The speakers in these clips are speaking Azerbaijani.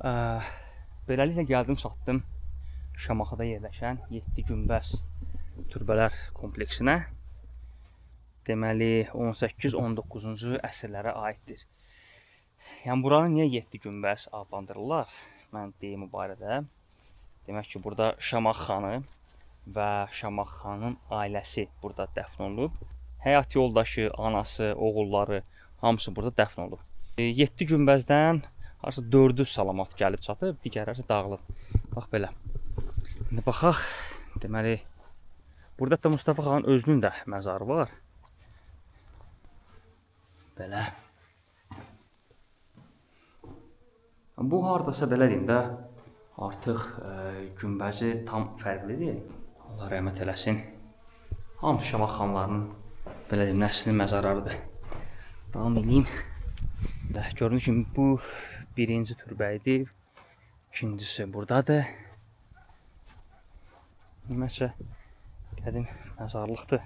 Beləliklə gəldim, çatdım Şamaxıda yerləşən 7 günbəz türbələr kompleksinə. Deməli 18-19-cu əsrlərə aiddir. Yəni buranı niyə 7 günbəz adlandırırlar? Mən deyim bu barədə. Demək ki, burada Şamaxı xanı və Şamaxı xanın ailəsi burada dəfn olunub. Həyat yoldaşı, anası, oğulları hamısı burada dəfn olub. 7 günbəzdən artıq 4'ü salamat gəlib çatıb, digərləri dağılıb. Bax belə. İndi baxaq. Deməli burada da Mustafa xanın özünün də məzarı var. Belə. Bu hardasa belə deyim də, artıq günbəzi tam fərqlidir. Allah rəhmət eləsin. Hamı Şamaxı xanlarının belə deyim nəslinin məzarlarıdır. Davam edeyim. Gördüyünüz kimi bu birinci türbə idi. İkincisi buradadır. Deməsə qədim məzarlıqdır.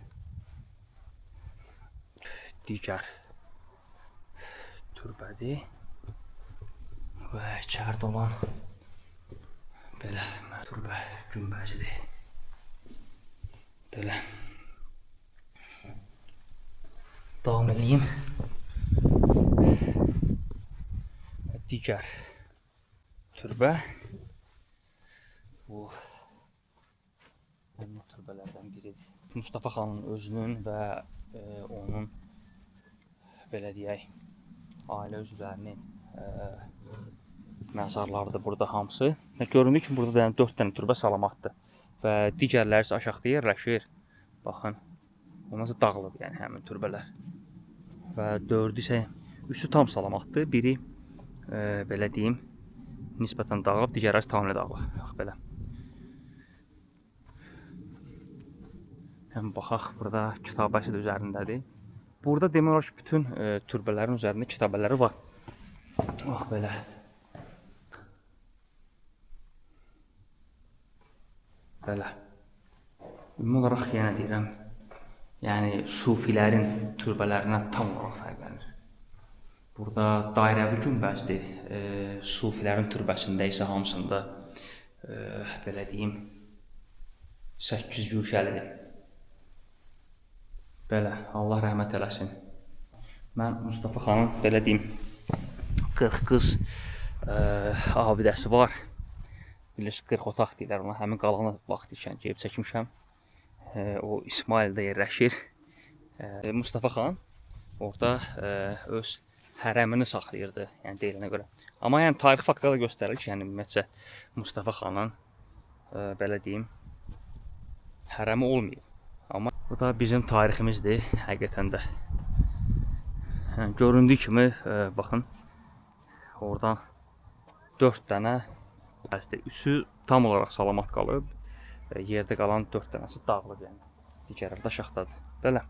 Digər türbədir. Və içəridə olan belə türbə günbəzidir. Belə. Davam edeyim. Digər türbə. Bu türbələrdən biridir. Mustafa xanın özünün və onun belə deyək, ailə üzvlərinin məzarlarıdır burada hamısı. Göründüyü kimi burada 4 dənə türbə salamatdır və digərləri isə aşağıda yerləşir. Baxın, ondan sonra dağılıb yəni həmin türbələr. Və 4'ü isə 3'ü tam salamatdır, biri belə deyim nisbətən dağılıb, digərləri tamamilə dağılıb. Bax belə. Həm baxaq, burada kitabəsi də üzərindədir. Burada demək olar ki, bütün türbələrin üzərində kitabələri var. Bax belə. Belə. Ümumi olaraq yenə deyirəm, yəni sufilərin türbələrindən tam olaraq fərqlənir. Burada dairəvi günbəzdir. Sufilərin türbəsində isə hamısında belə deyim 8 güşəlidir. Belə, Allah rəhmət eləsin. Mən Mustafa xanın belə deyim 40 qız abidəsi var. Bilirsiniz 40 otaq deyirlər ona. Həmin qalanı vaxt ikən gəlib çəkmişəm. O İsmaildə yerləşir. Mustafa xan orada öz hərəmini saxlayırdı, yəni deyilənə görə. Amma yəni tarixi faktlar da göstərir ki, yəni ümumiyyətcə Mustafa xanın belə deyim hərəmi olmayıb. Amma bu da bizim tariximizdir həqiqətən də. Yəni göründüyü kimi baxın oradan 4 dənə bəsdir. 3'ü tam olaraq salamat qalıb. Yerdə qalan 4 dənəsi dağılıb yəni. Digərləri də aşağıdadır. Belə.